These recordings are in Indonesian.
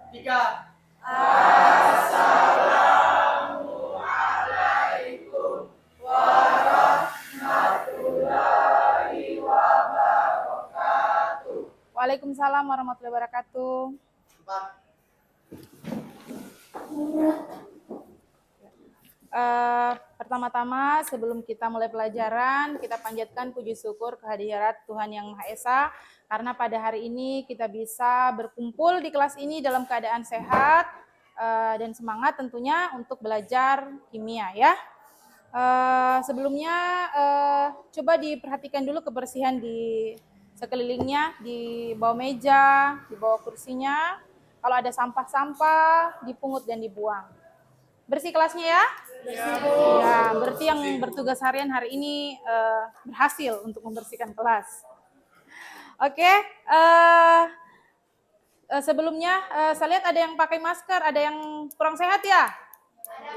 Tiga. Assalamualaikum warahmatullahi wabarakatuh. Waalaikumsalam warahmatullahi wabarakatuh. Pertama-tama sebelum kita mulai pelajaran, kita panjatkan puji syukur kehadirat Tuhan Yang Maha Esa karena pada hari ini kita bisa berkumpul di kelas ini dalam keadaan sehat dan semangat tentunya untuk belajar kimia ya. Sebelumnya coba diperhatikan dulu kebersihan di sekelilingnya, di bawah meja, di bawah kursinya. Kalau ada sampah-sampah dipungut dan dibuang. Bersih kelasnya ya? Ya, berarti yang bertugas harian hari ini berhasil untuk membersihkan kelas. Oke, sebelumnya saya lihat ada yang pakai masker, ada yang kurang sehat ya?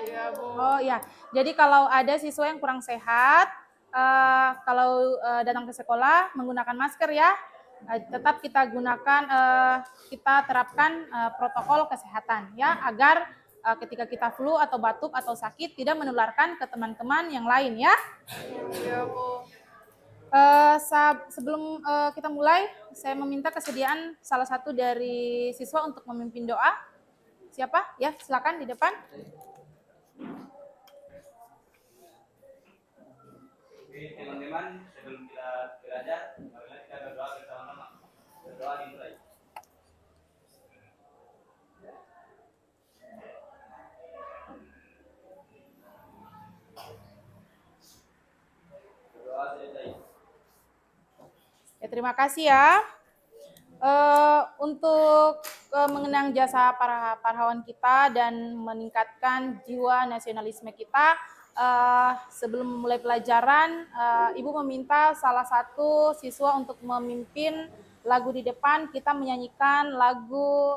Iya, Bu. Oh ya, jadi kalau ada siswa yang kurang sehat, kalau datang ke sekolah menggunakan masker ya, tetap kita gunakan, kita terapkan protokol kesehatan ya, agar ketika kita flu atau batuk atau sakit tidak menularkan ke teman-teman yang lain ya. Iya, Bu. Sebelum kita mulai, saya meminta kesediaan salah satu dari siswa untuk memimpin doa. Siapa? Ya, silakan di depan. Oke, teman-teman, sebelum kita belajar, marilah kita berdoa bersama-sama. Berdoa dimulai. Berdoa selesai. Ya, terima kasih ya. Untuk mengenang jasa para pahlawan kita dan meningkatkan jiwa nasionalisme kita, sebelum mulai pelajaran, Ibu meminta salah satu siswa untuk memimpin lagu di depan. Kita menyanyikan lagu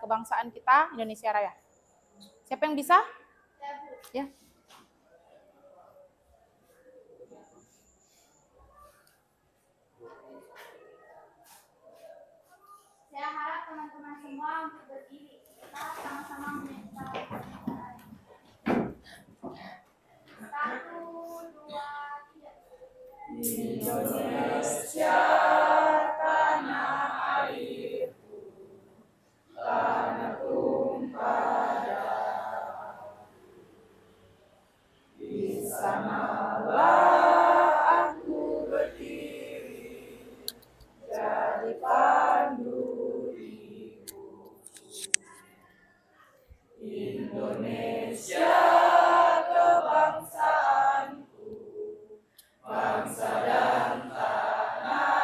kebangsaan kita, Indonesia Raya. Siapa yang bisa? Ya. Saya harap teman-teman semua untuk berdiri. Kita sama-sama menyanyikan. 1, 2, 3. Indonesia tanah airku, tanah tumpah darah. Di sanalah aku berdiri, jadi pandu. Indonesia kebangsaanku, bangsa dan tanah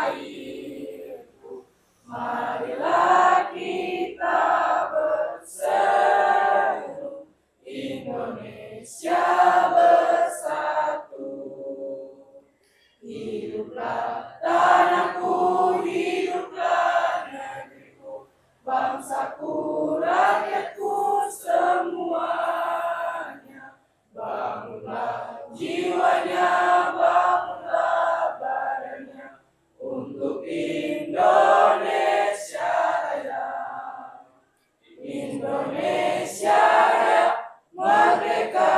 airku. Marilah kita berseru, Indonesia bersatu. Hiduplah tanahku, hiduplah negeriku, bangsaku, rakyatku semuanya. Bangunlah jiwanya, bangunlah badannya untuk Indonesia Raya. Indonesia Raya, merdeka,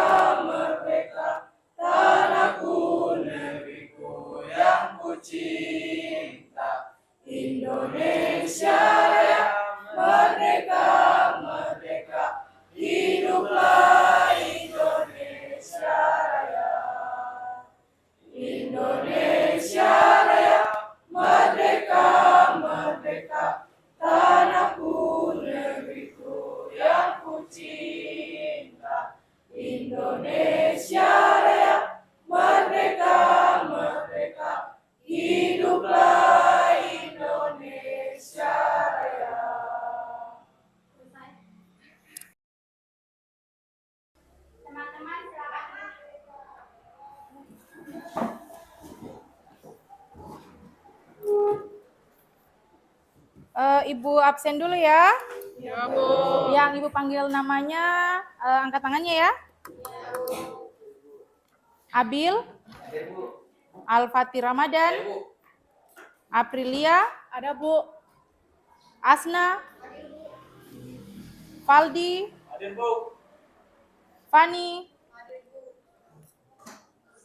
merdeka, tanahku, negeriku yang ku cinta. Indonesia Raya, merdeka, merdeka, hiduplah Indonesia Raya. Indonesia Raya, merdeka, merdeka, tanahku, negeriku yang ku cinta. Indonesia Raya, merdeka, merdeka, hiduplah Indonesia Raya. Teman-teman silakan. Ibu absen dulu ya. Ya, Bu. Yang Ibu panggil namanya, angkat tangannya ya. Abil, Al-Fatih Ramadan, Aprilia, Ada, Bu. Asna, Valdi, Hadir, Bu. Fani,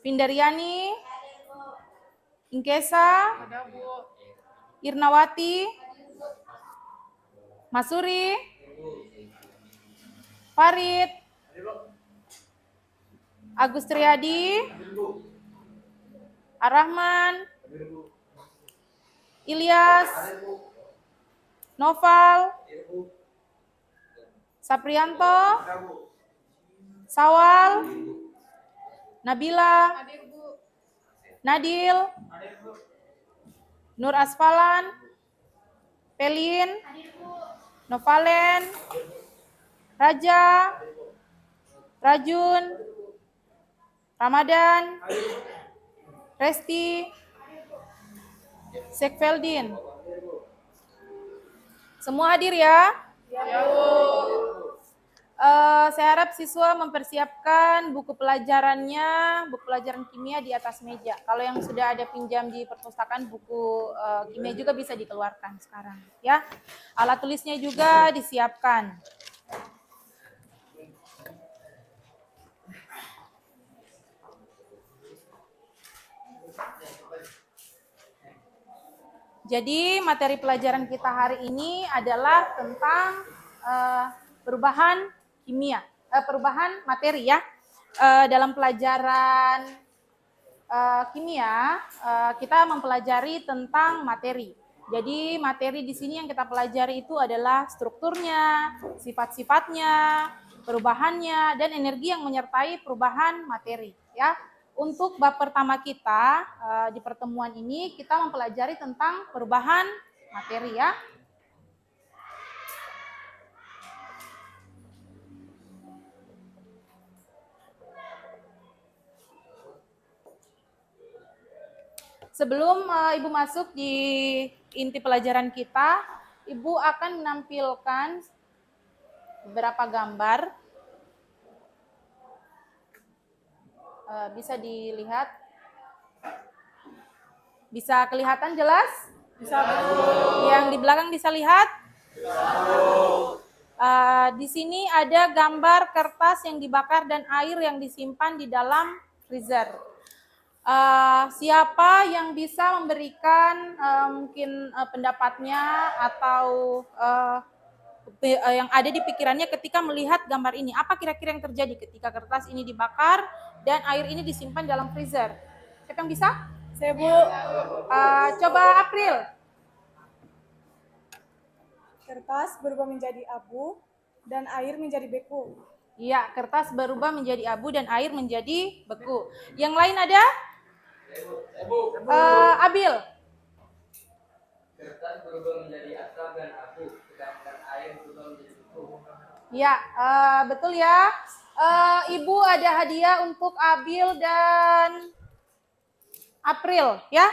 Vindariani, Ingkesa, Irnawati, Masuri, Farid, Hadir, Bu. Agus Triadi, Hadir, Bu. Ar-Rahman, Hadir, Bu. Ilyas, Hadir, Bu. Noval, Hadir, Bu. Saprianto, Hadir, Bu. Sawal, Nabila, Nadil, Hadir, Bu. Nur Asfalan, Pelin, Novalen, Raja, Rajun, Ramadan, Resti, Sekveldin. Semua hadir ya? Saya harap siswa mempersiapkan buku pelajarannya, buku pelajaran kimia di atas meja. Kalau yang sudah ada pinjam di perpustakaan, buku kimia juga bisa dikeluarkan sekarang, ya. Alat tulisnya juga disiapkan. Jadi materi pelajaran kita hari ini adalah tentang perubahan kimia, perubahan materi ya. Dalam pelajaran kimia kita mempelajari tentang materi. Jadi materi di sini yang kita pelajari itu adalah strukturnya, sifat-sifatnya, perubahannya, dan energi yang menyertai perubahan materi ya. Untuk bab pertama kita di pertemuan ini kita mempelajari tentang perubahan materi ya. Sebelum Ibu masuk di inti pelajaran kita, Ibu akan menampilkan beberapa gambar. Bisa dilihat? Bisa kelihatan jelas? Bisa. Yang di belakang bisa lihat? Di sini ada gambar kertas yang dibakar dan air yang disimpan di dalam freezer. Siapa yang bisa memberikan mungkin pendapatnya atau yang ada di pikirannya ketika melihat gambar ini? Apa kira-kira yang terjadi ketika kertas ini dibakar dan air ini disimpan dalam freezer? Siapa yang bisa? Saya, Bu. Coba April. Kertas berubah menjadi abu dan air menjadi beku. Iya, kertas berubah menjadi abu dan air menjadi beku. Yang lain ada? Abil. Kertas berubah menjadi asam dan abu, sedangkan air berubah menjadi beku. Ya, betul ya. Ibu ada hadiah untuk Abil dan April ya.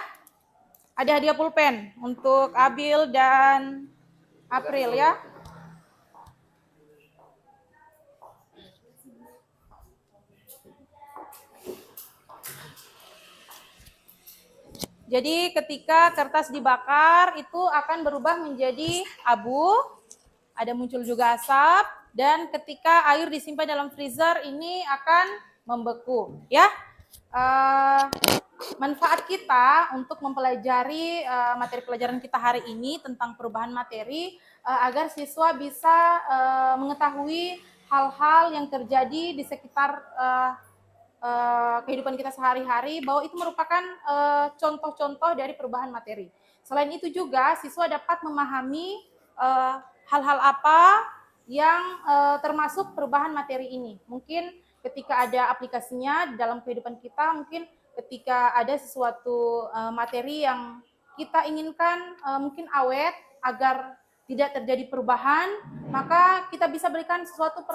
Ada hadiah pulpen untuk Abil dan April ya. Jadi ketika kertas dibakar itu akan berubah menjadi abu, ada muncul juga asap, dan ketika air disimpan dalam freezer ini akan membeku ya. Manfaat kita untuk mempelajari materi pelajaran kita hari ini tentang perubahan materi agar siswa bisa mengetahui hal-hal yang terjadi di sekitar kehidupan kita sehari-hari, bahwa itu merupakan contoh-contoh dari perubahan materi. Selain itu juga siswa dapat memahami hal-hal apa yang termasuk perubahan materi ini. Mungkin ketika ada aplikasinya di dalam kehidupan kita, mungkin ketika ada sesuatu materi yang kita inginkan mungkin awet agar tidak terjadi perubahan, maka kita bisa berikan sesuatu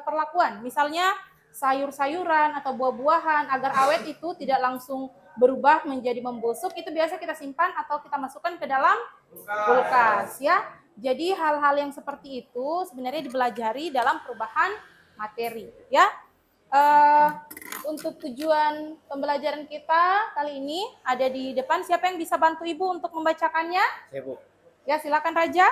perlakuan. Misalnya sayur-sayuran atau buah-buahan agar awet itu tidak langsung berubah menjadi membusuk, itu biasa kita simpan atau kita masukkan ke dalam kulkas ya. Jadi hal-hal yang seperti itu sebenarnya dipelajari dalam perubahan materi ya. Untuk tujuan pembelajaran kita kali ini ada di depan. Siapa yang bisa bantu Ibu untuk membacakannya? Saya, Bu. Ya, silakan Raja.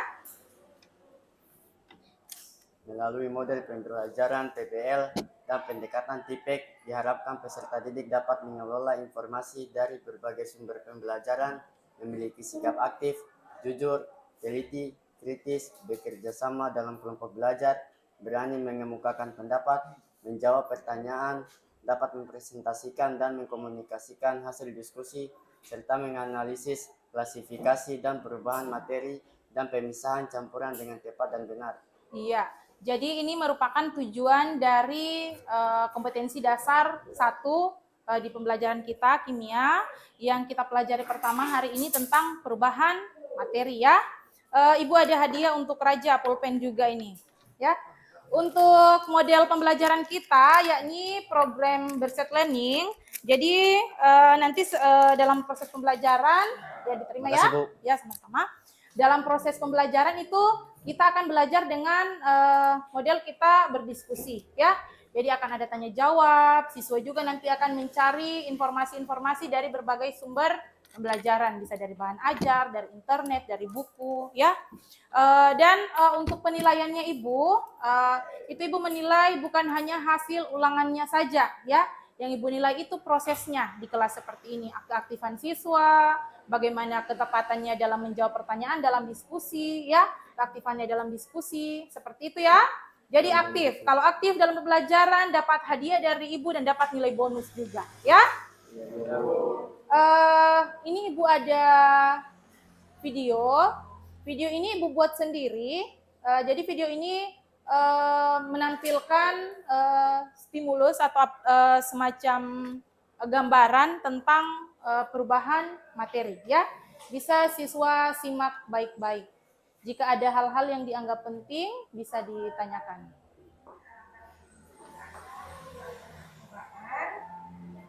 Melalui model pembelajaran PBL dan pendekatan TIPEK, diharapkan peserta didik dapat mengelola informasi dari berbagai sumber pembelajaran, memiliki sikap aktif, jujur, teliti, kritis, bekerja sama dalam kelompok belajar, berani mengemukakan pendapat, menjawab pertanyaan, dapat mempresentasikan dan mengkomunikasikan hasil diskusi, serta menganalisis, klasifikasi, dan perubahan materi dan pemisahan campuran dengan tepat dan benar. Iya, jadi ini merupakan tujuan dari kompetensi dasar 1 di pembelajaran kita kimia yang kita pelajari pertama hari ini tentang perubahan materi ya. Ibu ada hadiah untuk Raja, pulpen juga ini ya. Untuk model pembelajaran kita yakni program Berset Learning. Jadi nanti dalam proses pembelajaran ya diterima ya. Bu. Ya sama-sama. Dalam proses pembelajaran itu kita akan belajar dengan model kita berdiskusi ya. Jadi akan ada tanya jawab, siswa juga nanti akan mencari informasi-informasi dari berbagai sumber pembelajaran, bisa dari bahan ajar, dari internet, dari buku ya. Dan untuk penilaiannya Ibu, itu Ibu menilai bukan hanya hasil ulangannya saja ya. Yang Ibu nilai itu prosesnya di kelas seperti ini, keaktifan siswa, bagaimana ketepatannya dalam menjawab pertanyaan dalam diskusi ya, keaktifannya dalam diskusi, seperti itu ya. Jadi aktif. Kalau aktif dalam pembelajaran dapat hadiah dari Ibu dan dapat nilai bonus juga ya. Ini Ibu ada video. Video ini Ibu buat sendiri. Jadi video ini menampilkan stimulus atau semacam gambaran tentang perubahan materi ya. Bisa siswa simak baik-baik. Jika ada hal-hal yang dianggap penting bisa ditanyakan.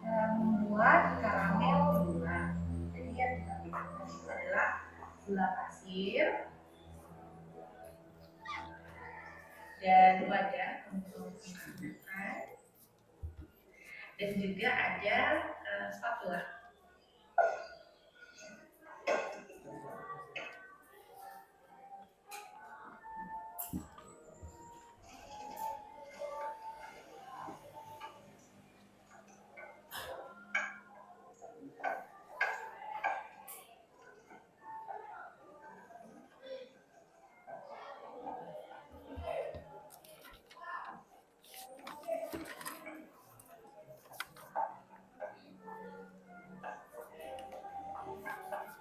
Membuat karamel gula. Jadi yang kita itu adalah gula pasir dan wadah untuk menggunakan, dan juga ada spatula.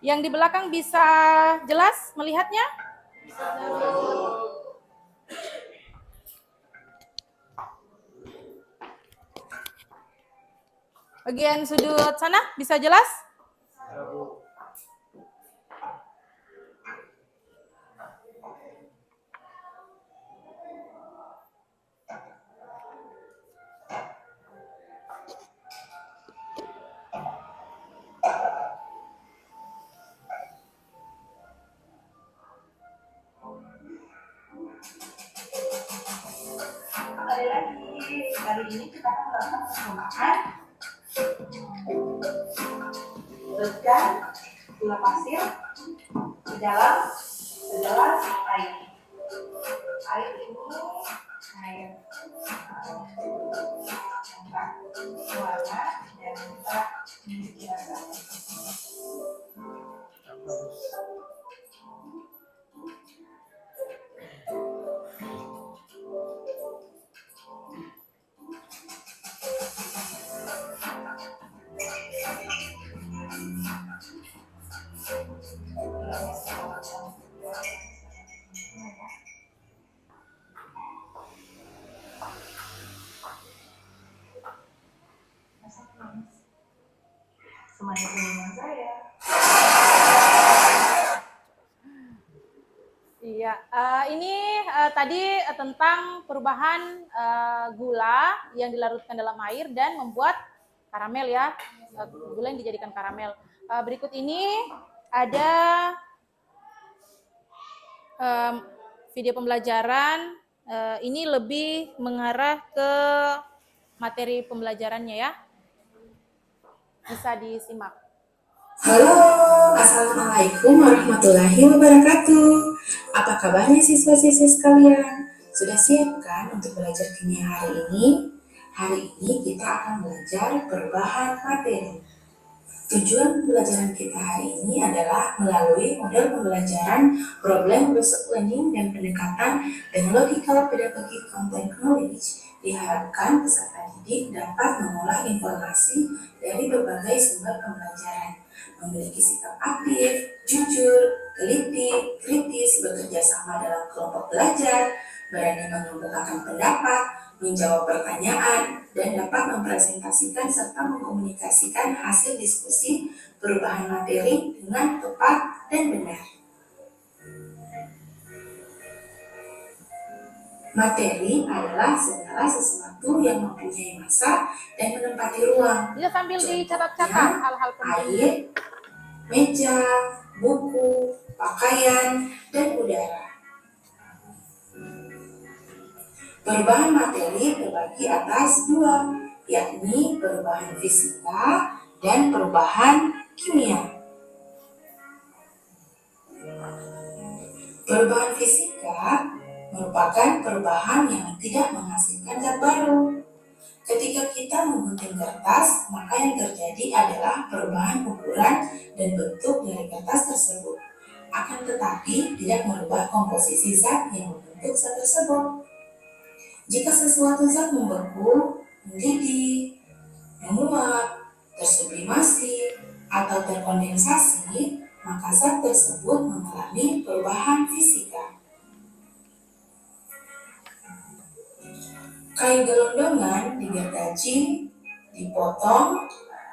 Yang di belakang bisa jelas melihatnya? Bagian sudut sana bisa jelas? Kembali lagi, kali ini kita akan melakukan percobaan letakkan gula pasir di dalam segelas air. Air ini air tanpa warna dan tanpa memiliki rasa. Semuanya dengan saya. Iya, ini tadi tentang perubahan gula yang dilarutkan dalam air dan membuat karamel ya, gula yang dijadikan karamel. Berikut ini ada video pembelajaran, ini lebih mengarah ke materi pembelajarannya ya, bisa disimak. Halo, Assalamualaikum warahmatullahi wabarakatuh. Apa kabarnya siswa-siswi sekalian? Sudah siap kan untuk belajar kimia hari ini? Hari ini kita akan belajar perubahan materi. Tujuan pembelajaran kita hari ini adalah melalui model pembelajaran problem based learning dan pendekatan dengan logical pedagogic content knowledge. Diharapkan peserta didik dapat mengolah informasi dari berbagai sumber pembelajaran, memiliki sikap aktif, jujur, teliti, kritis, bekerja sama dalam kelompok belajar, berani mengemukakan pendapat, menjawab pertanyaan, dan dapat mempresentasikan serta mengkomunikasikan hasil diskusi perubahan materi dengan tepat dan benar. Materi adalah segala sesuatu yang mempunyai massa dan menempati ruang. Bisa sambil dicatat-catat hal-hal penting. Air, meja, buku, pakaian, dan udara. Perubahan materi terbagi atas dua, yakni perubahan fisika dan perubahan kimia. Perubahan fisika merupakan perubahan yang tidak menghasilkan zat baru. Ketika kita menggunting kertas, maka yang terjadi adalah perubahan ukuran dan bentuk dari kertas tersebut. Akan tetapi tidak merubah komposisi zat yang membentuk zat tersebut. Jika sesuatu zat membeku, mendidih, menguap, tersublimasi, atau terkondensasi, maka zat tersebut mengalami perubahan fisika. Kayu gelondongan digergaji, dipotong,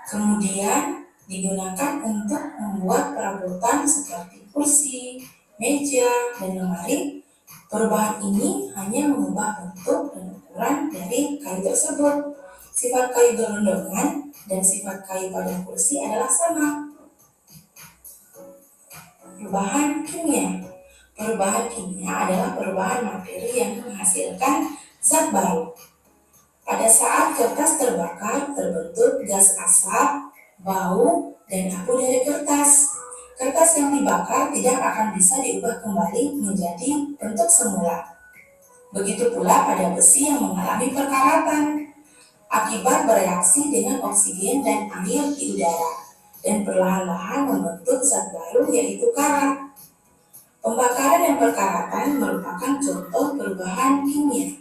kemudian digunakan untuk membuat perabotan seperti kursi, meja, dan lemari. Perubahan ini hanya mengubah bentuk dan ukuran dari kayu tersebut. Sifat kayu gelondongan dan sifat kayu pada kursi adalah sama. Perubahan kimia. Perubahan kimia adalah perubahan materi yang menghasilkan zat baru. Pada saat kertas terbakar, terbentuk gas asap, bau, dan abu dari kertas. Kertas yang dibakar tidak akan bisa diubah kembali menjadi bentuk semula. Begitu pula pada besi yang mengalami perkaratan akibat bereaksi dengan oksigen dan air di udara dan perlahan-lahan membentuk zat baru yaitu karat. Pembakaran dan perkaratan merupakan contoh perubahan kimia.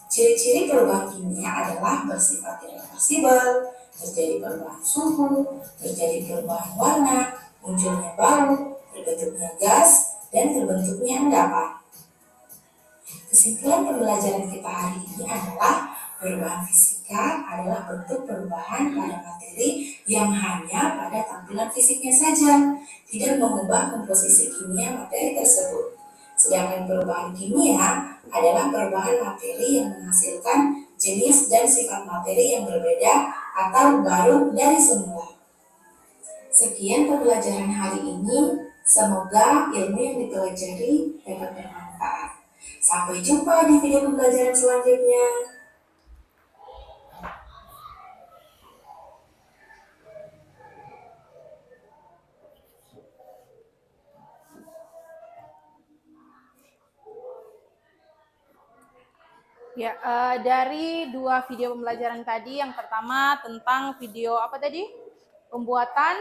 Ciri-ciri perubahan kimia adalah bersifat irreversibel, terjadi perubahan suhu, terjadi perubahan warna, munculnya bau, terbentuknya gas, dan terbentuknya endapan. Kesimpulan pembelajaran kita hari ini adalah perubahan fisika adalah bentuk perubahan pada materi yang hanya pada tampilan fisiknya saja, tidak mengubah komposisi kimia materi tersebut. Sedangkan perubahan kimia adalah perubahan materi yang menghasilkan jenis dan sifat materi yang berbeda atau baru dari semula. Sekian pembelajaran hari ini, semoga ilmu yang dipelajari dapat bermanfaat. Sampai jumpa di video pembelajaran selanjutnya. Ya, dari dua video pembelajaran tadi, yang pertama tentang video apa tadi? Pembuatan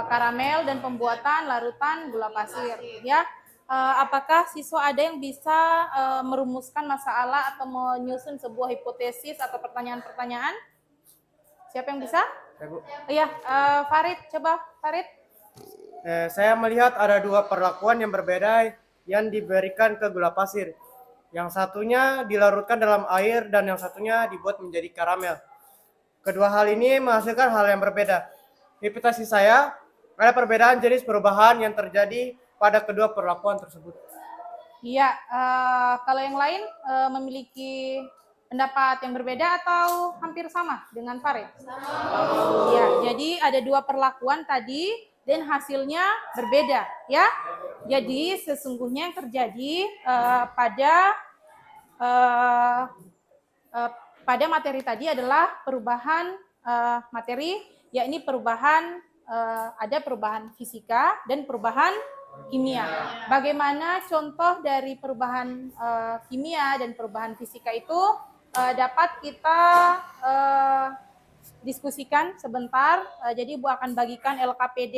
karamel dan pembuatan larutan gula pasir. Ya, apakah siswa ada yang bisa merumuskan masalah atau menyusun sebuah hipotesis atau pertanyaan-pertanyaan? Siapa yang bisa? Iya, Farid, coba Farid. Saya melihat ada dua perlakuan yang berbeda yang diberikan ke gula pasir. Yang satunya dilarutkan dalam air dan yang satunya dibuat menjadi karamel. Kedua hal ini menghasilkan hal yang berbeda. Hipotesis saya, ada perbedaan jenis perubahan yang terjadi pada kedua perlakuan tersebut. Iya, kalau yang lain memiliki pendapat yang berbeda atau hampir sama dengan Farid? Iya, jadi ada dua perlakuan tadi dan hasilnya berbeda, ya. Jadi sesungguhnya yang terjadi pada materi tadi adalah perubahan materi, yakni perubahan ada perubahan fisika dan perubahan kimia. Bagaimana contoh dari perubahan kimia dan perubahan fisika itu dapat kita diskusikan sebentar. Jadi Ibu akan bagikan LKPD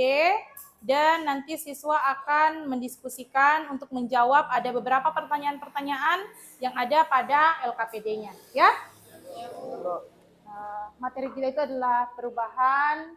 dan nanti siswa akan mendiskusikan untuk menjawab ada beberapa pertanyaan-pertanyaan yang ada pada LKPD-nya, ya. Materi kita itu adalah perubahan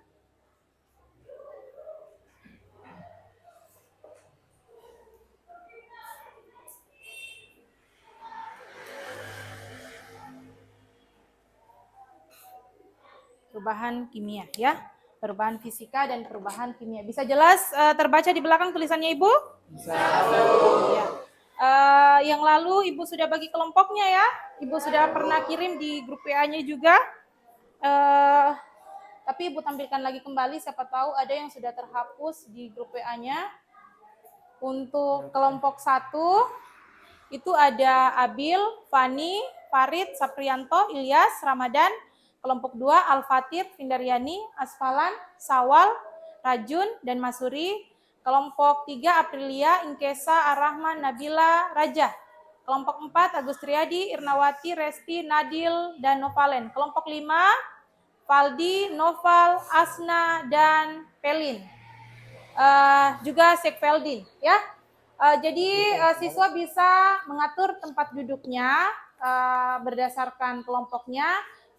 kimia, ya. Perubahan fisika dan perubahan kimia. Bisa jelas terbaca di belakang tulisannya Ibu? Bisa. Ya. Yang lalu Ibu sudah bagi kelompoknya ya. Ibu sudah pernah kirim di grup WA-nya juga. Tapi Ibu tampilkan lagi kembali, siapa tahu ada yang sudah terhapus di grup WA-nya. Untuk kelompok 1 itu ada Abil, Fani, Farid, Saprianto, Ilyas, Ramadan. Kelompok 2 Al-Fatir, Findaryani, Asfalan, Sawal, Rajun, dan Masuri. Kelompok 3 Aprilia, Inkesa, Ar-Rahman, Nabila, Raja. Kelompok 4 Agustriadi, Irnawati, Resti, Nadil, dan Novalen. Kelompok 5 Faldi, Noval, Asna, dan Pelin. Juga Sekfeldin, ya. Jadi siswa bisa mengatur tempat duduknya berdasarkan kelompoknya,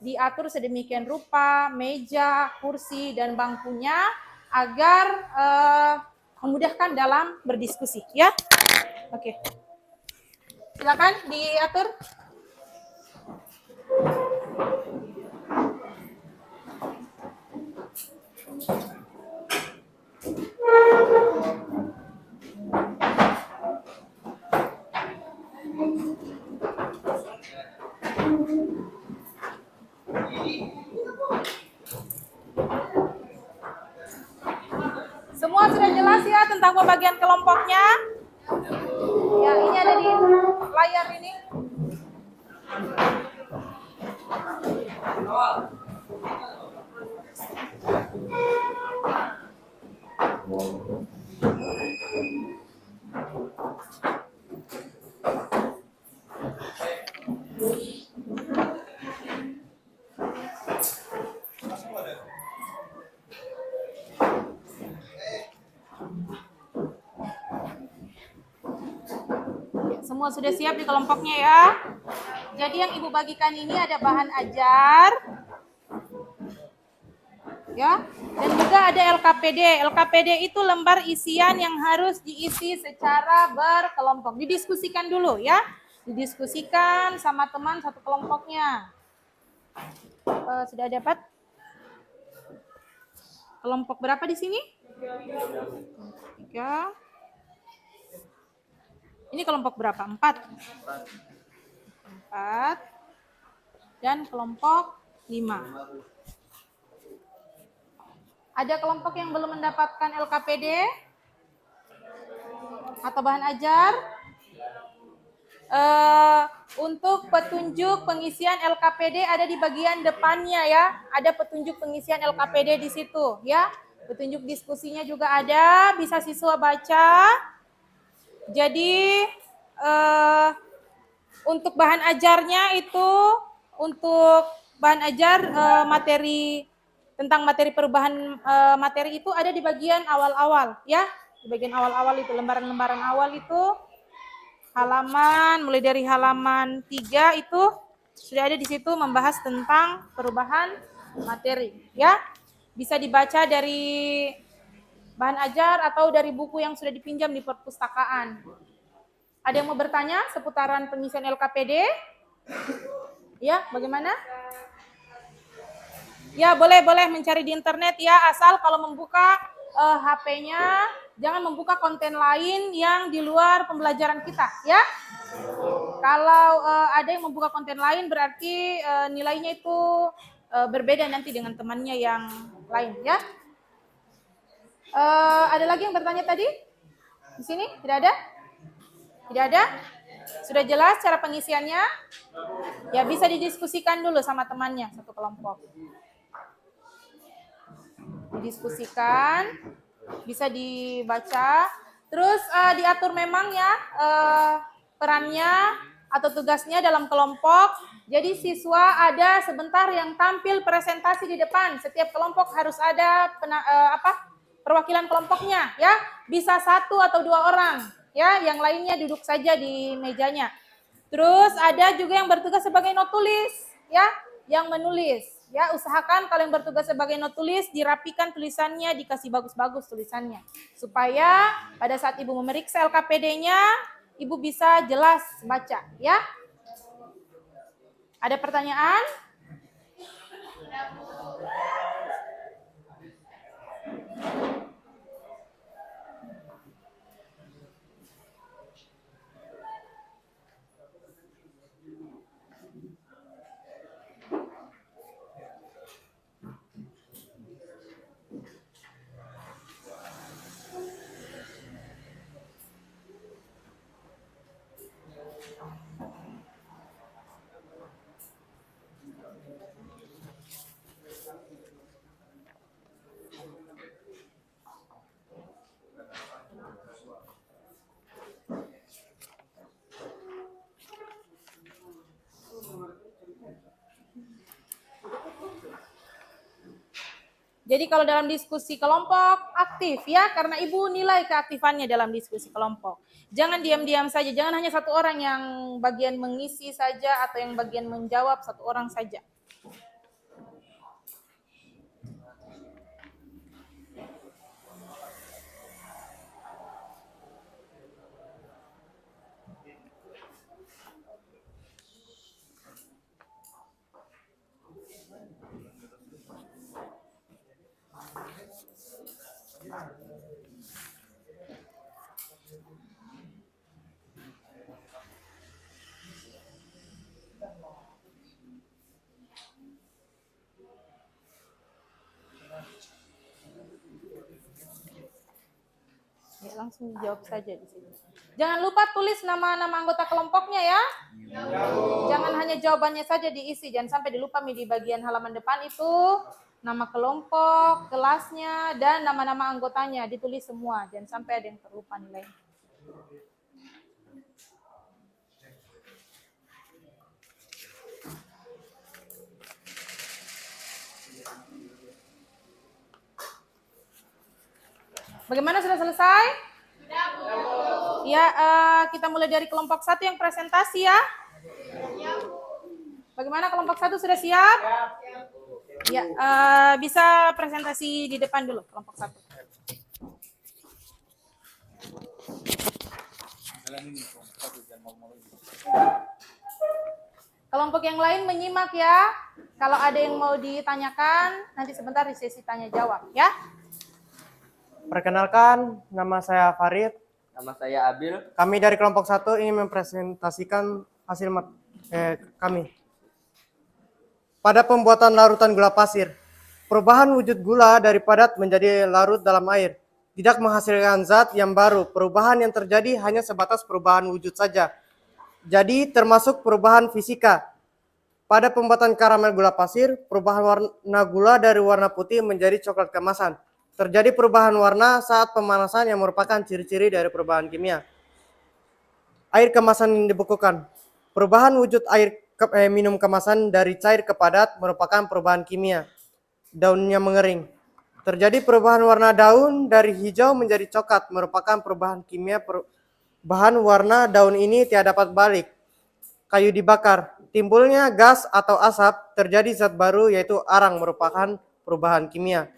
diatur sedemikian rupa meja, kursi, dan bangkunya agar memudahkan dalam berdiskusi, ya. Oke. Silakan diatur. Semua sudah jelas ya tentang pembagian kelompoknya? Ya, ini ada di layar ini. Semua sudah siap di kelompoknya ya. Jadi yang Ibu bagikan ini ada bahan ajar. Ya, dan juga ada LKPD. LKPD itu lembar isian yang harus diisi secara berkelompok. Didiskusikan dulu ya. Didiskusikan sama teman satu kelompoknya. Sudah dapat? Kelompok berapa di sini? 3. Ini kelompok berapa? 4. Dan kelompok 5. Ada kelompok yang belum mendapatkan LKPD atau bahan ajar? Untuk petunjuk pengisian LKPD ada di bagian depannya ya. Ada petunjuk pengisian LKPD di situ ya. Petunjuk diskusinya juga ada, bisa siswa baca. Jadi untuk bahan ajarnya itu, untuk bahan ajar materi tentang materi perubahan materi itu ada di bagian awal-awal ya. Di bagian awal-awal itu, lembaran-lembaran awal itu halaman, mulai dari halaman 3 itu sudah ada di situ membahas tentang perubahan materi ya. Bisa dibaca dari bahan ajar atau dari buku yang sudah dipinjam di perpustakaan. Ada yang mau bertanya seputaran pengisian LKPD? Ya, bagaimana? Ya, boleh mencari di internet ya, asal kalau membuka HP-nya jangan membuka konten lain yang di luar pembelajaran kita ya. Kalau ada yang membuka konten lain berarti nilainya itu berbeda nanti dengan temannya yang lain ya. Ada lagi yang bertanya tadi? Di sini? Tidak ada? Tidak ada? Sudah jelas cara pengisiannya? Ya, bisa didiskusikan dulu sama temannya satu kelompok. Didiskusikan, bisa dibaca. Terus diatur memang ya perannya atau tugasnya dalam kelompok. Jadi siswa ada sebentar yang tampil presentasi di depan. Setiap kelompok harus ada perwakilan kelompoknya ya. Bisa 1 atau 2 orang ya, yang lainnya duduk saja di mejanya. Terus ada juga yang bertugas sebagai notulis ya, yang menulis. Ya, usahakan kalau yang bertugas sebagai notulis dirapikan tulisannya, dikasih bagus-bagus tulisannya. Supaya pada saat Ibu memeriksa LKPD-nya, Ibu bisa jelas baca, ya. Ada pertanyaan? Jadi kalau dalam diskusi kelompok aktif ya, karena Ibu nilai keaktifannya dalam diskusi kelompok. Jangan diam-diam saja, jangan hanya 1 orang yang bagian mengisi saja atau yang bagian menjawab 1 orang saja. Ya, langsung jawab saja di sini. Jangan lupa tulis nama-nama anggota kelompoknya ya. Jangan hanya jawabannya saja diisi, jangan sampai dilupa di bagian halaman depan itu nama kelompok, kelasnya, dan nama-nama anggotanya ditulis semua. Jangan sampai ada yang terlupa nilai. Bagaimana, sudah selesai? Sudah, Bu. Ya, kita mulai dari kelompok 1 yang presentasi ya. Bagaimana kelompok 1 sudah siap? Ya, bisa presentasi di depan dulu kelompok 1. Kelompok yang lain menyimak ya. Kalau ada yang mau ditanyakan, nanti sebentar di sesi tanya jawab ya. Perkenalkan, nama saya Farid. Nama saya Abil. Kami dari kelompok 1 ingin mempresentasikan hasil kami. Pada pembuatan larutan gula pasir, perubahan wujud gula dari padat menjadi larut dalam air tidak menghasilkan zat yang baru. Perubahan yang terjadi hanya sebatas perubahan wujud saja. Jadi termasuk perubahan fisika. Pada pembuatan karamel gula pasir, perubahan warna gula dari warna putih menjadi coklat kemasan. Terjadi perubahan warna saat pemanasan yang merupakan ciri-ciri dari perubahan kimia. Air kemasan yang dibekukan. Perubahan wujud air minum kemasan dari cair ke padat merupakan perubahan kimia. Daunnya mengering. Terjadi perubahan warna daun dari hijau menjadi coklat merupakan perubahan kimia. Bahan warna daun ini tidak dapat balik. Kayu dibakar. Timbulnya gas atau asap, terjadi zat baru yaitu arang merupakan perubahan kimia.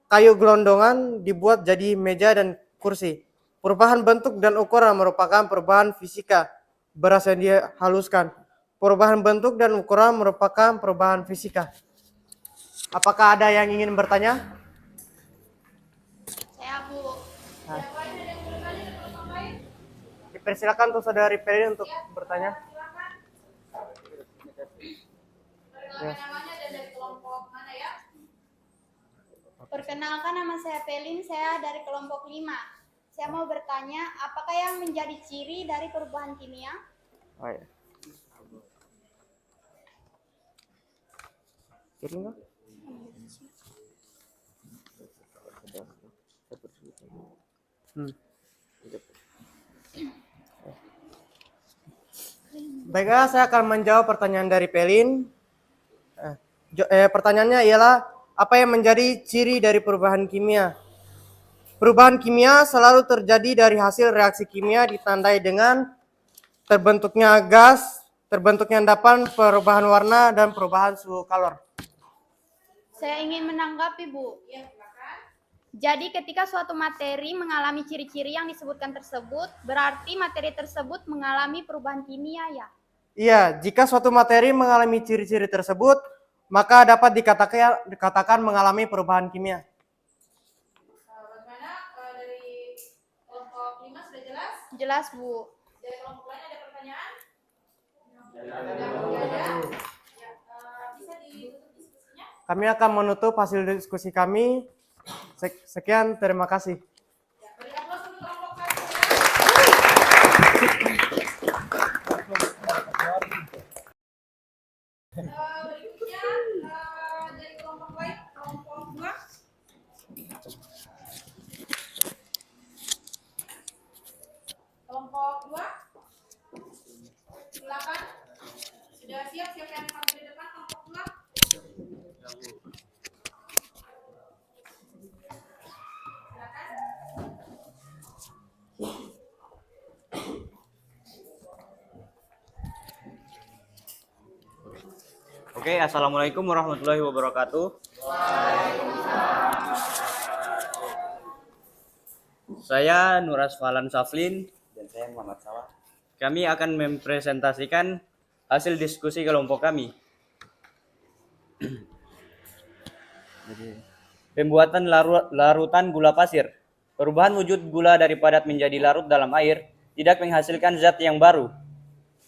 Kayu gelondongan dibuat jadi meja dan kursi. Perubahan bentuk dan ukuran merupakan perubahan fisika. Beras yang dihaluskan. Perubahan bentuk dan ukuran merupakan perubahan fisika. Apakah ada yang ingin bertanya? Saya, Bu. Dipersilakan untuk saudari Peri untuk bertanya. Perkenalkan namanya dan dari kelompok mana ya? Perkenalkan, nama saya Pelin, saya dari kelompok 5. Saya mau bertanya, apakah yang menjadi ciri dari perubahan kimia? Oh ya. Kiri enggak? Baiklah, saya akan menjawab pertanyaan dari Pelin. Pertanyaannya ialah, apa yang menjadi ciri dari perubahan kimia? Perubahan kimia selalu terjadi dari hasil reaksi kimia ditandai dengan terbentuknya gas, terbentuknya endapan, perubahan warna, dan perubahan suhu kalor. Saya ingin menanggapi, Bu. Jadi ketika suatu materi mengalami ciri-ciri yang disebutkan tersebut, berarti materi tersebut mengalami perubahan kimia ya? Iya, jika suatu materi mengalami ciri-ciri tersebut, maka dapat dikatakan mengalami perubahan kimia. Bagaimana dari kelompok 5 sudah jelas? Jelas, Bu. Dari kelompok lain ada pertanyaan? Ya, bisa ditutup diskusinya? Kami akan menutup hasil diskusi kami. Sekian, terima kasih. Ya, beri aplaus untuk kelompok 1. Berikutnya dari kelompok lain, kelompok 2. Kelompok 2, silakan. Sudah siap? Siapa yang sampai di depan kelompok 2? Oke, assalamualaikum warahmatullahi wabarakatuh. Saya Nur Asfalan Saflin Dan saya Muhammad Sawah. Kami akan mempresentasikan hasil diskusi kelompok kami. Pembuatan larutan gula pasir. Perubahan wujud gula dari padat menjadi larut dalam air tidak menghasilkan zat yang baru.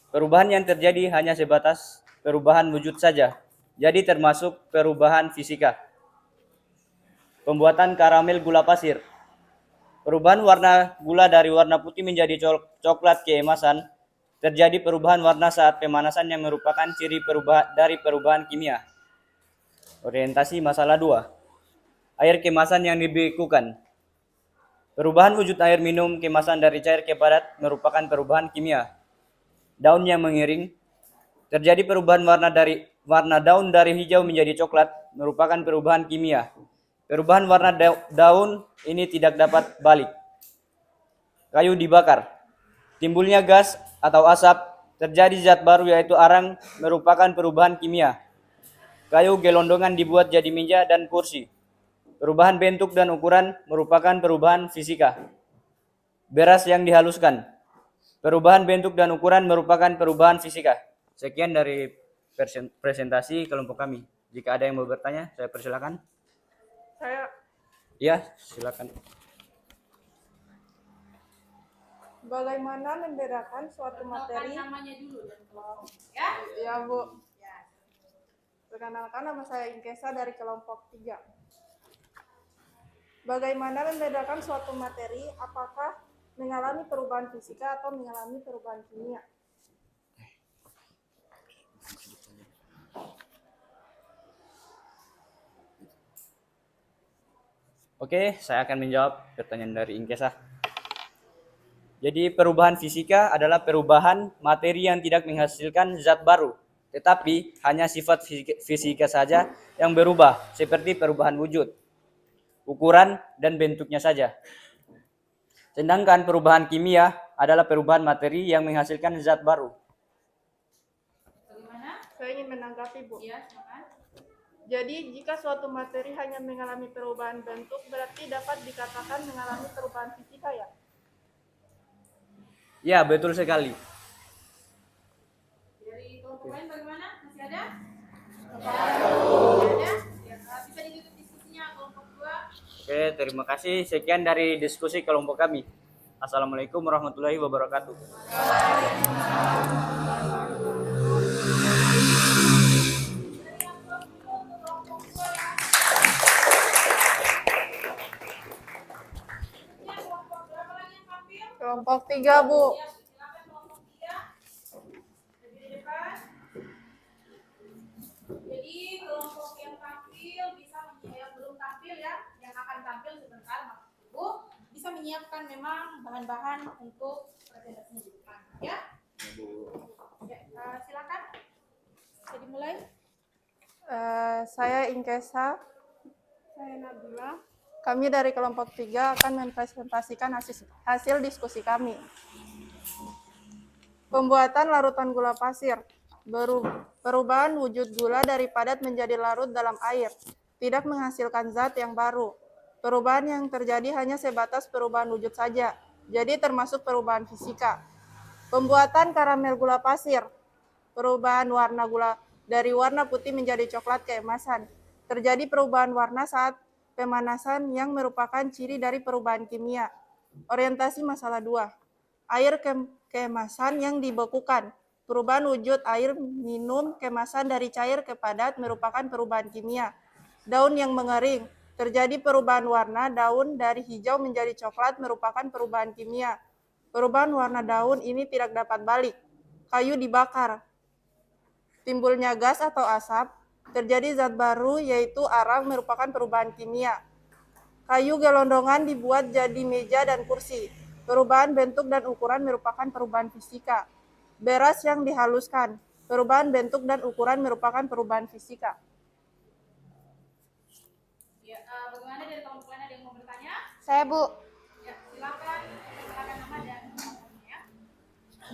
Perubahan yang terjadi hanya sebatas perubahan wujud saja, jadi termasuk perubahan fisika. Pembuatan karamel gula pasir. Perubahan warna gula dari warna putih menjadi coklat keemasan. Terjadi perubahan warna saat pemanasan yang merupakan ciri dari perubahan kimia. Orientasi masalah 2. Air kemasan yang dibekukan. Perubahan wujud air minum kemasan dari cair ke padat merupakan perubahan kimia. Daun yang mengiring. Terjadi perubahan warna daun dari hijau menjadi coklat merupakan perubahan kimia. Perubahan warna daun ini tidak dapat balik. Kayu dibakar. Timbulnya gas atau asap, terjadi zat baru yaitu arang merupakan perubahan kimia. Kayu gelondongan dibuat jadi meja dan kursi. Perubahan bentuk dan ukuran merupakan perubahan fisika. Beras yang dihaluskan. Perubahan bentuk dan ukuran merupakan perubahan fisika. Sekian dari presentasi kelompok kami. Jika ada yang mau bertanya, saya persilakan. Saya Ya, silakan. bagaimana membedakan suatu materi? Namanya dulu dan kelompok. Ya? Ya, Bu. Perkenalkan, nama saya Inkesa dari kelompok 3. Bagaimana membedakan suatu materi, apakah mengalami perubahan fisika atau mengalami perubahan kimia? Oke, saya akan menjawab pertanyaan dari Inkesa. Jadi perubahan fisika adalah perubahan materi yang tidak menghasilkan zat baru, tetapi hanya sifat fisika saja yang berubah, seperti perubahan wujud, ukuran, dan bentuknya saja. Sedangkan perubahan kimia adalah perubahan materi yang menghasilkan zat baru. Bagaimana? Saya ingin menanggapi, Bu. Ya, silakan. Jadi, jika suatu materi hanya mengalami perubahan bentuk, berarti dapat dikatakan mengalami perubahan fisika, ya? Ya, betul sekali. Dari kelompok lain bagaimana? Masih ada? Masih ada? Ya, bisa ditutup diskusinya kelompok 2. Oke, terima kasih. Sekian dari diskusi kelompok kami. Assalamualaikum warahmatullahi wabarakatuh. Kelompok 3, Bu. Ya, silakan kelompok 3. Lebih di depan. Jadi kelompok yang tampil bisa yang belum tampil ya, yang akan tampil sebentar maksud Ibu, bisa menyiapkan memang bahan-bahan untuk presentasinya di depan ya. Silakan. Bisa dimulai. Saya Inkesa. Saya Nabila. Kami dari kelompok 3 akan mempresentasikan hasil diskusi kami. Pembuatan larutan gula pasir. Perubahan wujud gula dari padat menjadi larut dalam air. Tidak menghasilkan zat yang baru. Perubahan yang terjadi hanya sebatas perubahan wujud saja. Jadi termasuk perubahan fisika. Pembuatan karamel gula pasir. Perubahan warna gula dari warna putih menjadi coklat keemasan. Terjadi perubahan warna saat pemanasan yang merupakan ciri dari perubahan kimia. Orientasi masalah 2. Air keemasan yang dibekukan. Perubahan wujud air minum kemasan dari cair ke padat merupakan perubahan kimia. Daun yang mengering. Terjadi perubahan warna daun dari hijau menjadi coklat merupakan perubahan kimia. Perubahan warna daun ini tidak dapat balik. Kayu dibakar. Timbulnya gas atau asap. Terjadi zat baru yaitu arang merupakan perubahan kimia. Kayu gelondongan dibuat jadi meja dan kursi. Perubahan bentuk dan ukuran merupakan perubahan fisika. Beras yang dihaluskan. Perubahan bentuk dan ukuran merupakan perubahan fisika. Ya, bagaimana dari kelompok lain ada yang mau bertanya? Saya, Bu. Ya, silakan. Silakan nama dan ya.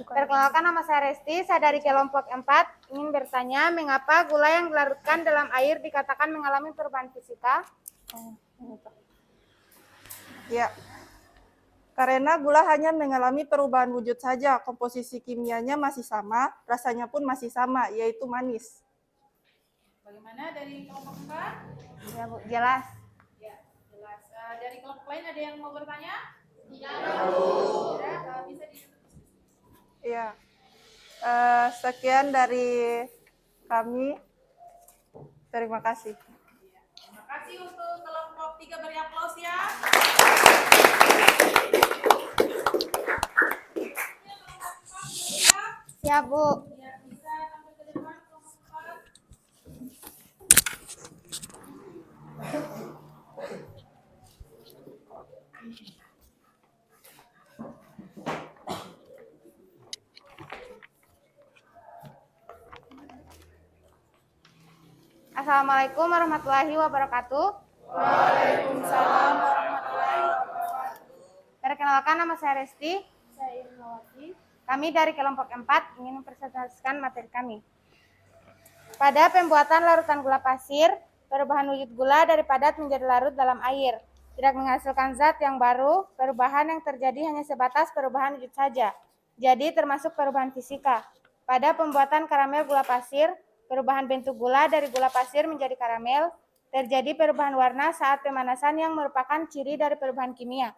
Perkenalkan, nama saya Resti, saya dari kelompok 4. Ingin bertanya, mengapa gula yang dilarutkan dalam air dikatakan mengalami perubahan fisika? Ya, karena gula hanya mengalami perubahan wujud saja, komposisi kimianya masih sama, rasanya pun masih sama, yaitu manis. Bagaimana dari kelompok 4? Ya, Bu, jelas. Ya, jelas. Dari kelompok lain ada yang mau bertanya? Tidak. Bisa Ya, sekian dari kami. Terima kasih. Terima kasih untuk kelompok 3, beri aplaus ya. Ya, Bu. Ya, bisa tampil ke depan kelompok 4. Assalamualaikum warahmatullahi wabarakatuh. Waalaikumsalam warahmatullahi wabarakatuh. Perkenalkan, nama saya Resti. Saya Irmawati. Kami dari kelompok 4 ingin mempresentasikan materi kami. Pada pembuatan larutan gula pasir, perubahan wujud gula dari padat menjadi larut dalam air. Tidak menghasilkan zat yang baru, perubahan yang terjadi hanya sebatas perubahan wujud saja. Jadi termasuk perubahan fisika. Pada pembuatan karamel gula pasir, perubahan bentuk gula dari gula pasir menjadi karamel, terjadi perubahan warna saat pemanasan yang merupakan ciri dari perubahan kimia.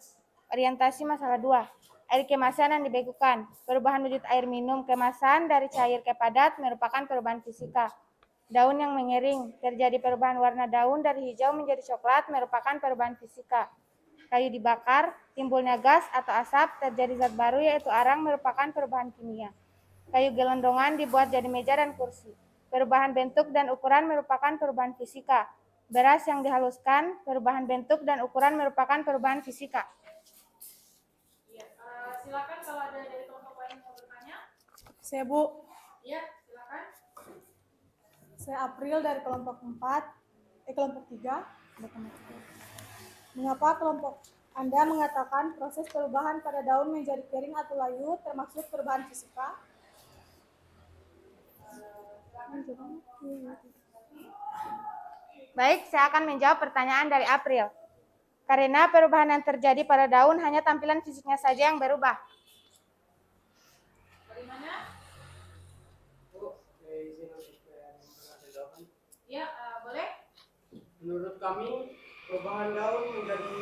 Orientasi masalah 2. Air kemasan yang dibekukan. Perubahan wujud air minum kemasan dari cair ke padat merupakan perubahan fisika. Daun yang mengering. Terjadi perubahan warna daun dari hijau menjadi coklat merupakan perubahan fisika. Kayu dibakar. Timbulnya gas atau asap. Terjadi zat baru yaitu arang merupakan perubahan kimia. Kayu gelondongan dibuat jadi meja dan kursi. Perubahan bentuk dan ukuran merupakan perubahan fisika. Beras yang dihaluskan. Perubahan bentuk dan ukuran merupakan perubahan fisika. Silakan kalau ada dari kelompok lain yang mau bertanya. Saya Bu, Ya, silakan. saya April dari kelompok 3. Mengapa kelompok Anda mengatakan proses perubahan pada daun menjadi kering atau layu termasuk perubahan fisika? Baik, saya akan menjawab pertanyaan dari April. Karena perubahan yang terjadi pada daun hanya tampilan fisiknya saja yang berubah. Bagaimana? Ya, boleh. Menurut kami, perubahan daun menjadi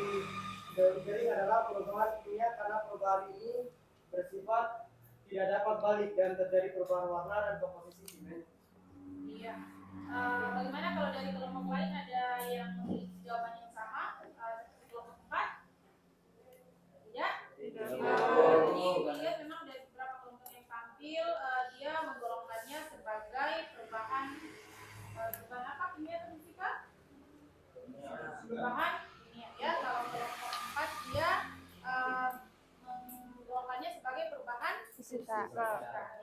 daun kering adalah perubahan kimia karena perubahan ini bersifat tidak dapat balik dan terjadi perubahan warna dan komposisi kimia. Iya. Bagaimana kalau dari kelompok lain ada yang memiliki jawaban yang sama? Seperti kelompok 4? Tidak? Tidak. Jadi dilihat memang dari beberapa kelompok yang tampil, dia menggolongkannya sebagai perubahan apa? Kimia atau fisika? Perubahan kimia. Ya, kalau kelompok 4 dia menggolongkannya sebagai perubahan Fisika.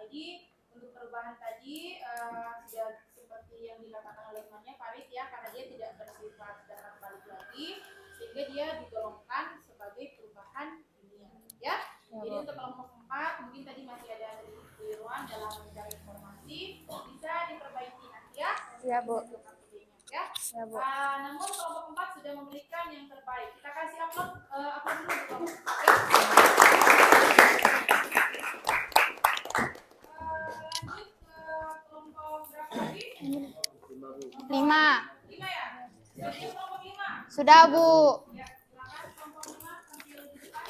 Jadi Untuk perubahan tadi sudah seperti yang dikatakan oleh temannya Farid ya, karena dia tidak bersifat dapat balik lagi, sehingga dia digolongkan sebagai perubahan kimia ya. Jadi untuk kelompok 4 mungkin tadi masih ada kekeliruan dalam mencari informasi, bisa diperbaiki nanti ya. Iya, Bu. Ya. Ya, Bu. Namun kelompok 4 sudah memberikan yang terbaik. Kita kasih upload dulu untuk kelompok 4 ya. Lanjut ke kelompok berapa lagi? 5. 5 ya? Jadi kelompok 5. Sudah, Bu. Ya, silakan kelompok 5 tampil di depan.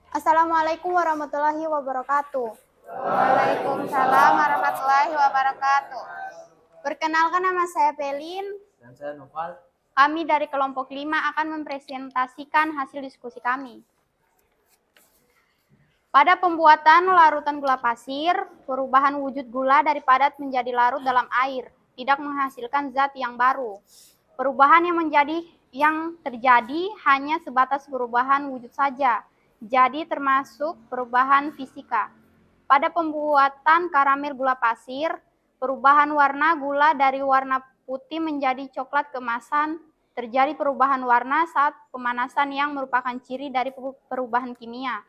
Assalamualaikum warahmatullahi wabarakatuh. Waalaikumsalam warahmatullahi wabarakatuh. Perkenalkan, nama saya Pelin. Dan saya Noval. Kami dari kelompok 5 akan mempresentasikan hasil diskusi kami. Pada pembuatan larutan gula pasir, perubahan wujud gula dari padat menjadi larut dalam air tidak menghasilkan zat yang baru. Perubahan yang terjadi hanya sebatas perubahan wujud saja, jadi termasuk perubahan fisika. Pada pembuatan karamel gula pasir, perubahan warna gula dari warna putih menjadi coklat kemasan, terjadi perubahan warna saat pemanasan yang merupakan ciri dari perubahan kimia.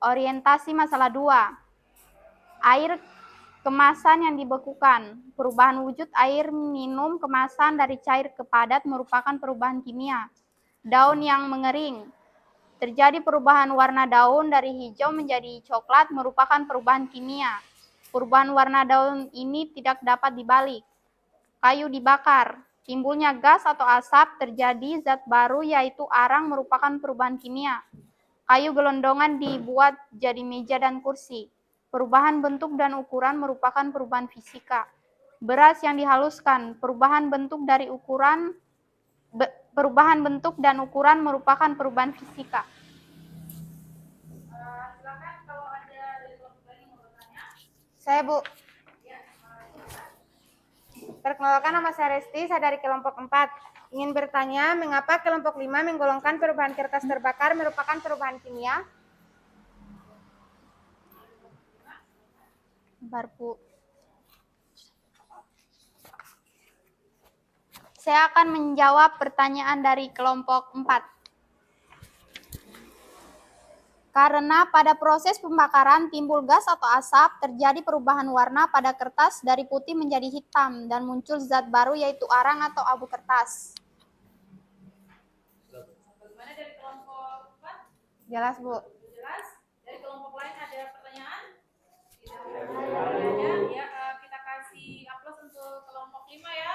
Orientasi masalah 2. Air kemasan yang dibekukan. Perubahan wujud air minum kemasan dari cair ke padat merupakan perubahan kimia. Daun yang mengering. Terjadi perubahan warna daun dari hijau menjadi coklat merupakan perubahan kimia. Perubahan warna daun ini tidak dapat dibalik. Kayu dibakar. Timbulnya gas atau asap, terjadi zat baru yaitu arang merupakan perubahan kimia. Kayu gelondongan dibuat jadi meja dan kursi. Perubahan bentuk dan ukuran merupakan perubahan fisika. Beras yang dihaluskan, perubahan bentuk dan ukuran merupakan perubahan fisika. Silakan kalau ada dari kelompok lain yang mau bertanya. Saya, Bu. Ya, Perkenalkan, nama saya Resti, saya dari kelompok 4. Ingin bertanya, mengapa kelompok 5 menggolongkan perubahan kertas terbakar merupakan perubahan kimia? Bentar, Bu. Saya akan menjawab pertanyaan dari kelompok 4. Karena pada proses pembakaran timbul gas atau asap, terjadi perubahan warna pada kertas dari putih menjadi hitam dan muncul zat baru yaitu arang atau abu kertas. Bagaimana dari kelompok 4? Jelas, Bu. Jelas? Dari kelompok lain ada pertanyaan? Tidak ada pertanyaan. Ya, kita kasih aplaus untuk kelompok 5 ya.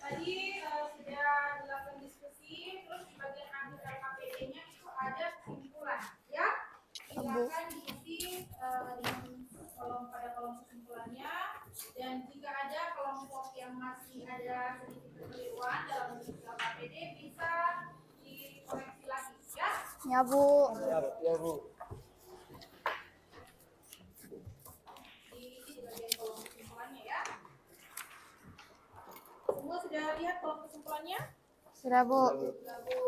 Tadi sudah dilakukan diskusi, terus di bagian akhir LKPD-nya itu ada kesimpulan, ya. Silakan diisi pada kolom kesimpulannya, dan jika ada kelompok yang masih ada sedikit kekeliruan dalam bentuk LKPD bisa dikoreksi lagi, ya. Ya, Bu. Ya, Bu. Diisi di bagian kolom kesimpulannya, ya. Semua sudah lihat kolom kesimpulannya? Sudah, Bu. Sudah, Bu.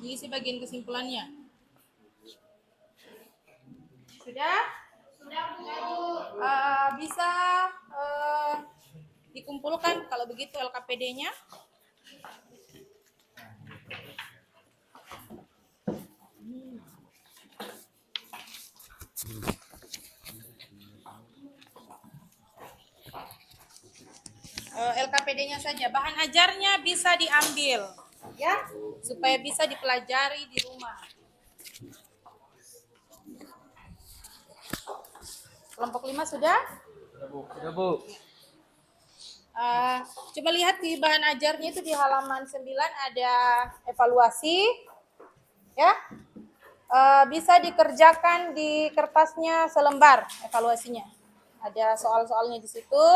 Diisi bagian kesimpulannya. Sudah? Sudah, Bu. Bisa dikumpulkan kalau begitu LKPD-nya. LKPD-nya saja. Bahan ajarnya bisa diambil, ya, supaya bisa dipelajari di rumah. Kelompok 5 sudah? Sudah, Bu. Coba lihat di bahan ajarnya itu di halaman 9 ada evaluasi, ya. Bisa dikerjakan di kertasnya selembar evaluasinya. Ada soal-soalnya di situ.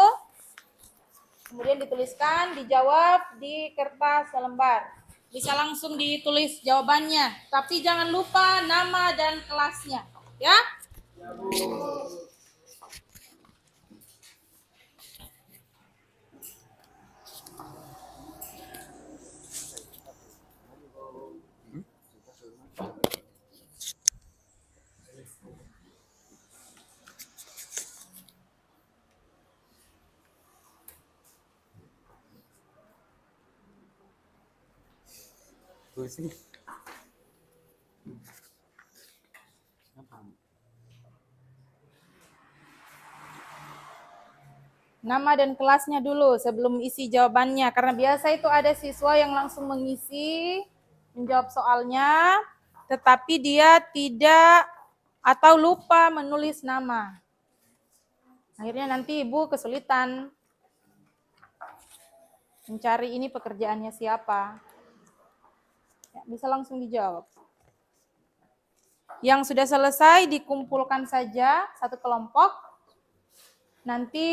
Kemudian dituliskan, dijawab di kertas selembar. Bisa langsung ditulis jawabannya, tapi jangan lupa nama dan kelasnya, ya. Pusing. Nama dan kelasnya dulu sebelum isi jawabannya, karena biasa itu ada siswa yang langsung mengisi, menjawab soalnya, tetapi dia tidak atau lupa menulis nama. Akhirnya nanti ibu kesulitan mencari ini pekerjaannya siapa. Ya, bisa langsung dijawab. Yang sudah selesai dikumpulkan saja satu kelompok. Nanti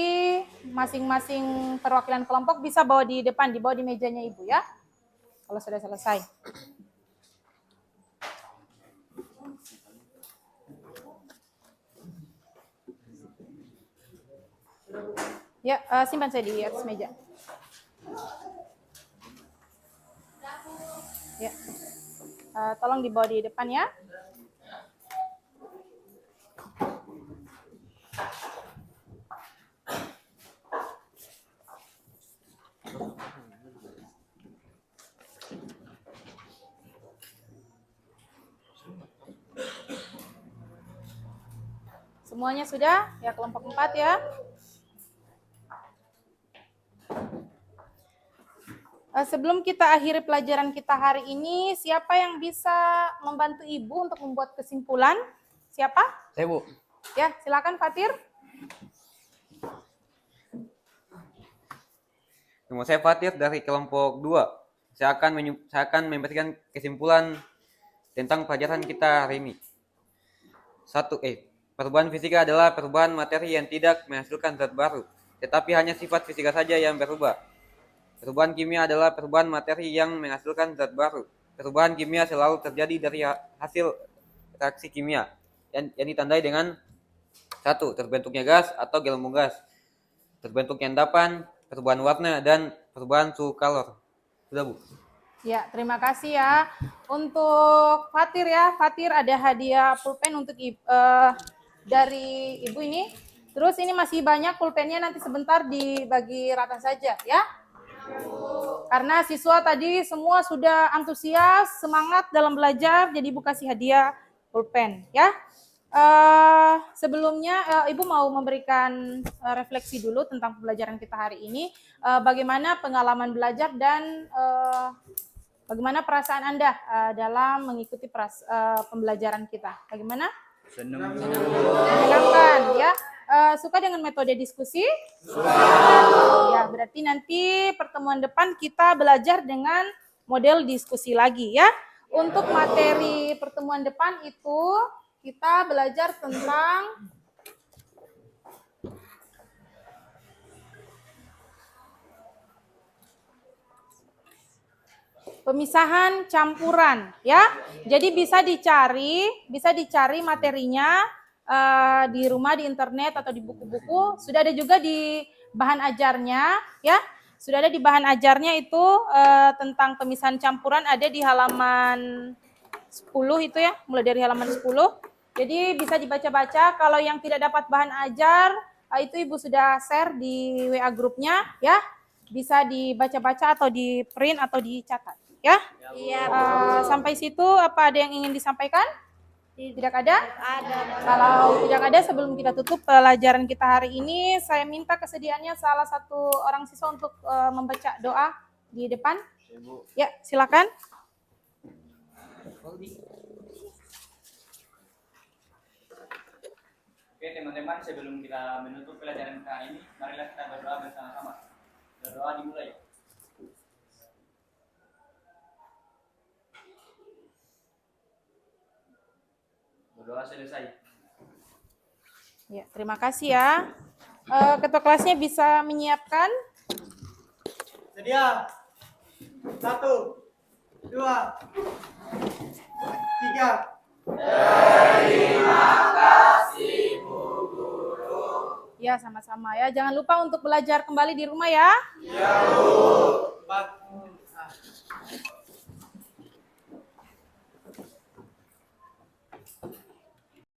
masing-masing perwakilan kelompok bisa bawa di depan, dibawa di mejanya ibu ya. Kalau sudah selesai. Ya, simpan saya di atas meja. Ya, tolong dibawa di depan ya. Semuanya sudah? Ya, kelompok 4 ya. Sebelum kita akhiri pelajaran kita hari ini, siapa yang bisa membantu ibu untuk membuat kesimpulan? Siapa? Saya, Bu. Ya, silakan Fatir. Nama saya Fatir dari kelompok 2. Saya akan memberikan kesimpulan tentang pelajaran kita hari ini. 1. Perubahan fisika adalah perubahan materi yang tidak menghasilkan zat baru, tetapi hanya sifat fisika saja yang berubah. Perubahan kimia adalah perubahan materi yang menghasilkan zat baru. Perubahan kimia selalu terjadi dari hasil reaksi kimia yang ditandai dengan 1. Terbentuknya gas atau gelembung gas, terbentuknya endapan, perubahan warna, dan perubahan suhu kalor. Sudah, Bu. Ya, terima kasih ya. Untuk Fatir ya, Fatir ada hadiah pulpen untuk dari ibu ini. Terus ini masih banyak pulpennya, nanti sebentar dibagi rata saja ya. Karena siswa tadi semua sudah antusias, semangat dalam belajar, jadi ibu kasih hadiah pulpen ya. Sebelumnya ibu mau memberikan refleksi dulu tentang pembelajaran kita hari ini. Bagaimana pengalaman belajar dan bagaimana perasaan Anda dalam mengikuti pembelajaran kita? Bagaimana? Senang. Menyenangkan ya. Suka dengan metode diskusi? Ya, berarti nanti pertemuan depan kita belajar dengan model diskusi lagi ya. Untuk materi pertemuan depan itu kita belajar tentang pemisahan campuran ya. Jadi bisa dicari materinya di rumah, di internet atau di buku-buku. Sudah ada juga di bahan ajarnya ya. Sudah ada di bahan ajarnya itu tentang pemisahan campuran, ada di halaman 10 itu ya, mulai dari halaman 10. Jadi bisa dibaca-baca. Kalau yang tidak dapat bahan ajar itu ibu sudah share di WA grupnya ya. Bisa dibaca-baca atau di print atau dicatat ya. Iya. Sampai situ apa ada yang ingin disampaikan? Tidak ada? Kalau tidak ada, sebelum kita tutup pelajaran kita hari ini, saya minta kesediaannya salah satu orang siswa untuk membaca doa di depan. Ya, silakan. Oke teman-teman, sebelum kita menutup pelajaran kita hari ini, marilah kita berdoa bersama-sama. Berdoa dimulai. Berdoa selesai. Ya, terima kasih ya. Ketua kelasnya bisa menyiapkan. Sedia. 1, 2, 3. Ya, sama-sama ya. Jangan lupa untuk belajar kembali di rumah ya. Ya, Bu.